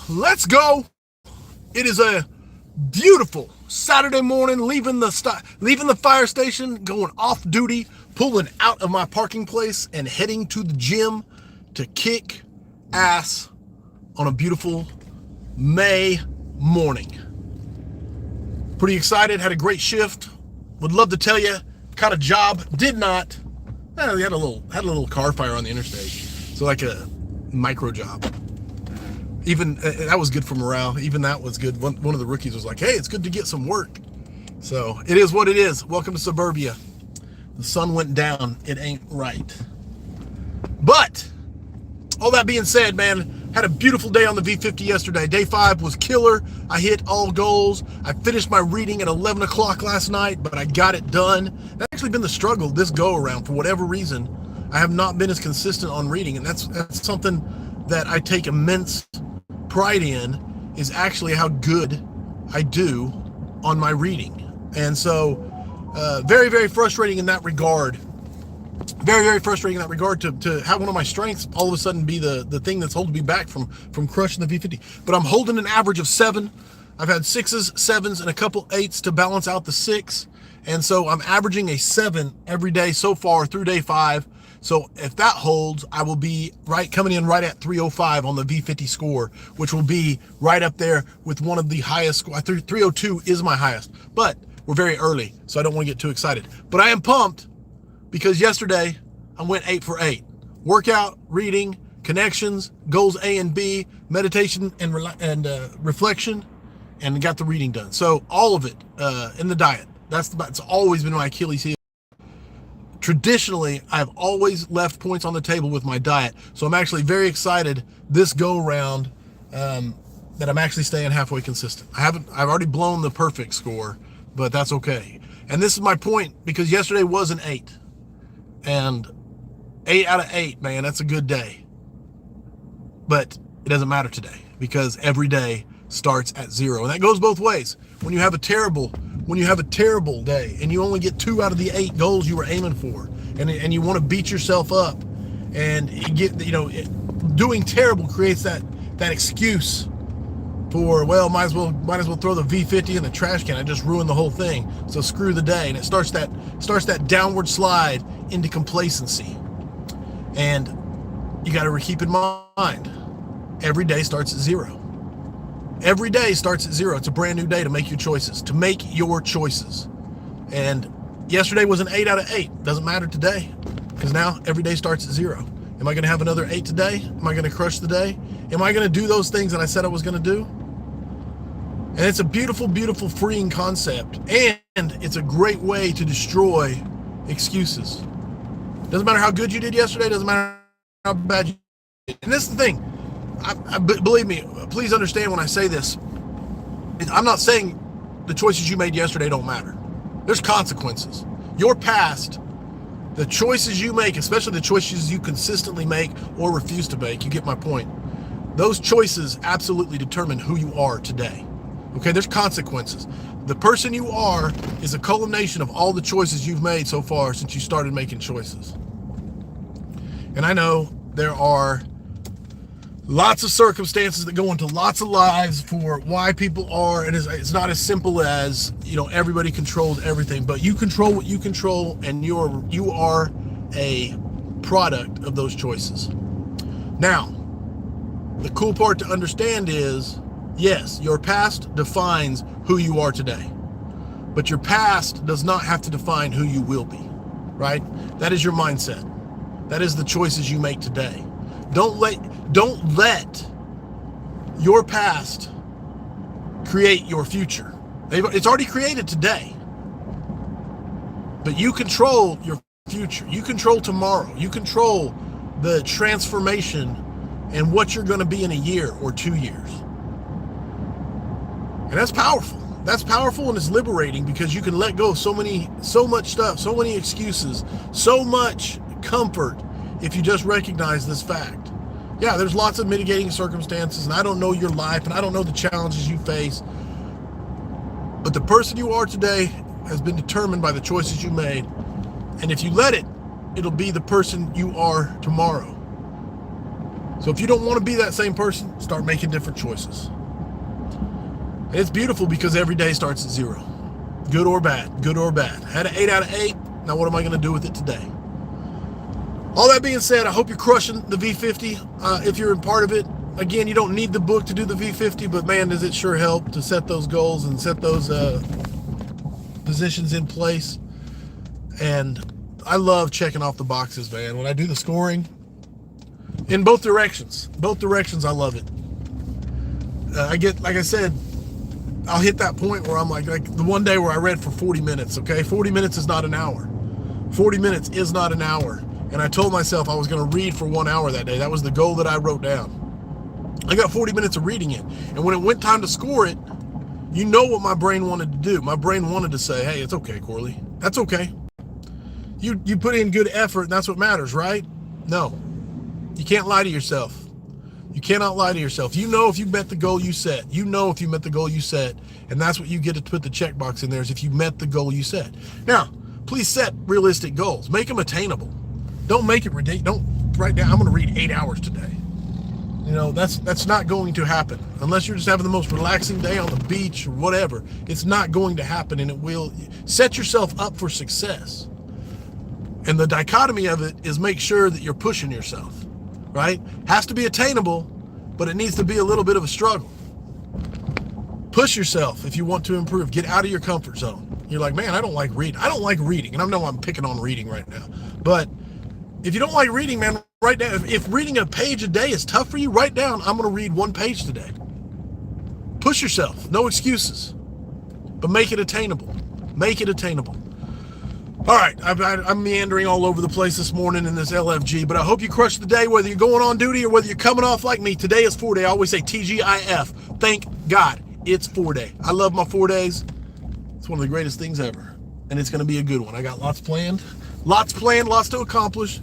let's go. It is a beautiful Saturday morning, leaving the fire station, going off duty, pulling out of my parking place and heading to the gym to kick ass on a beautiful May morning. Pretty excited, had a great shift. Would love to tell you, caught a job, did not. We had a little car fire on the interstate. So like a micro job. Even that was good for morale. Even that was good. One of the rookies was like, hey, it's good to get some work. So it is what it is. Welcome to suburbia. The sun went down. It ain't right. But all that being said, man, had a beautiful day on the V50 yesterday. Day 5 was killer. I hit all goals. I finished my reading at 11 o'clock last night, but I got it done. That's actually been the struggle this go around. For whatever reason, I have not been as consistent on reading, and that's something that I take immense pride in, is actually how good I do on my reading. And so very, very frustrating in that regard. Very, very frustrating in that regard to have one of my strengths all of a sudden be the thing that's holding me back from crushing the V50. But I'm holding an average of 7. I've had 6s, 7s, and a couple 8s to balance out the 6. And so I'm averaging a 7 every day so far through day 5. So if that holds, I will be coming in right at 305 on the V50 score, which will be right up there with one of the highest. 302 is my highest, but we're very early, so I don't want to get too excited. But I am pumped because yesterday I went 8 for 8. Workout, reading, connections, goals A and B, meditation and reflection, and got the reading done. So all of it in the diet. It's always been my Achilles heel. Traditionally, I've always left points on the table with my diet. So I'm actually very excited this go round that I'm actually staying halfway consistent. I've already blown the perfect score, but that's okay. And this is my point, because yesterday was an 8. And 8 out of 8, man, that's a good day. But it doesn't matter today, because every day starts at 0. And that goes both ways. When you have a terrible day and you only get 2 out of the 8 goals you were aiming for, and you want to beat yourself up, and you get, doing terrible creates that excuse for, well, might as well throw the V50 in the trash can. I just ruined the whole thing. So screw the day. And it starts that downward slide into complacency. And you got to keep in mind, every day starts at 0. Every day starts at 0. It's a brand new day to make your choices. And yesterday was an 8 out of 8. Doesn't matter today, because now every day starts at 0. Am I going to have another 8 today? Am I going to crush the day? Am I going to do those things that I said I was going to do? And it's a beautiful, beautiful, freeing concept. And it's a great way to destroy excuses. Doesn't matter how good you did yesterday. Doesn't matter how bad you did. And this is the thing. Believe me, please understand when I say this. I'm not saying the choices you made yesterday don't matter. There's consequences. Your past, the choices you make, especially the choices you consistently make or refuse to make, you get my point. Those choices absolutely determine who you are today. Okay, there's consequences. The person you are is a culmination of all the choices you've made so far since you started making choices. And I know there are lots of circumstances that go into lots of lives for why people are, and it's not as simple as, everybody controls everything, but you control what you control, and you are a product of those choices. Now, the cool part to understand is, yes, your past defines who you are today, but your past does not have to define who you will be, right? That is your mindset. That is the choices you make today. Don't let your past create your future. It's already created today. But you control your future. You control tomorrow. You control the transformation and what you're going to be in a year or 2 years. And that's powerful. That's powerful, and it's liberating, because you can let go of so much stuff, so many excuses, so much comfort, if you just recognize this fact. Yeah, there's lots of mitigating circumstances, and I don't know your life, and I don't know the challenges you face. But the person you are today has been determined by the choices you made. And if you let it, it'll be the person you are tomorrow. So if you don't want to be that same person, start making different choices. And it's beautiful because every day starts at 0. Good or bad, good or bad. Had an 8 out of 8. Now what am I going to do with it today? All that being said, I hope you're crushing the V50. If you're a part of it, again, you don't need the book to do the V50, but man, does it sure help to set those goals and set those positions in place. And I love checking off the boxes, man. When I do the scoring, in both directions, I love it. I get, like I said, I'll hit that point where I'm like the one day where I read for 40 minutes, okay? 40 minutes is not an hour. 40 minutes is not an hour. And I told myself I was going to read for 1 hour that day. That was the goal that I wrote down. I got 40 minutes of reading it. And when it went time to score it, you know what my brain wanted to do. My brain wanted to say, hey, it's okay, Corley. That's okay. You put in good effort, and that's what matters, right? No. You can't lie to yourself. You cannot lie to yourself. You know if you met the goal you set. You know if you met the goal you set. And that's what you get to put the checkbox in there, is if you met the goal you set. Now, please set realistic goals. Make them attainable. Don't make it ridiculous. Don't write down, I'm going to read 8 hours today. You know, that's not going to happen. Unless you're just having the most relaxing day on the beach or whatever. It's not going to happen, and it will set yourself up for success. And the dichotomy of it is make sure that you're pushing yourself, right? Has to be attainable, but it needs to be a little bit of a struggle. Push yourself if you want to improve. Get out of your comfort zone. You're like, man, I don't like reading. I don't like reading. And I know I'm picking on reading right now. But if you don't like reading, man, write down. If reading a page a day is tough for you, write down, I'm going to read 1 page today. Push yourself. No excuses. But make it attainable. Make it attainable. All right, I'm meandering all over the place this morning in this LFG, but I hope you crush the day, whether you're going on duty or whether you're coming off like me. Today is 4-day. I always say TGIF. Thank God it's 4-day. I love my 4 days. It's one of the greatest things ever, and it's going to be a good one. I got lots planned, lots to accomplish.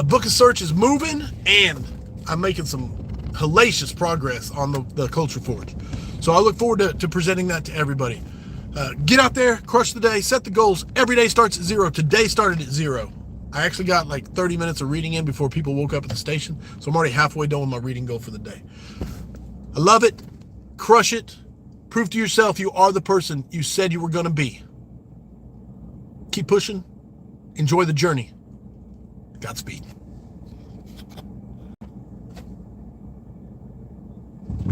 Book of Search is moving, and I'm making some hellacious progress on the Culture Forge. So I look forward to presenting that to everybody. Get out there, crush the day, set the goals. Every day starts at 0. Today started at 0. I actually got like 30 minutes of reading in before people woke up at the station. So I'm already halfway done with my reading goal for the day. I love it. Crush it. Prove to yourself you are the person you said you were going to be. Keep pushing. Enjoy the journey. Godspeed.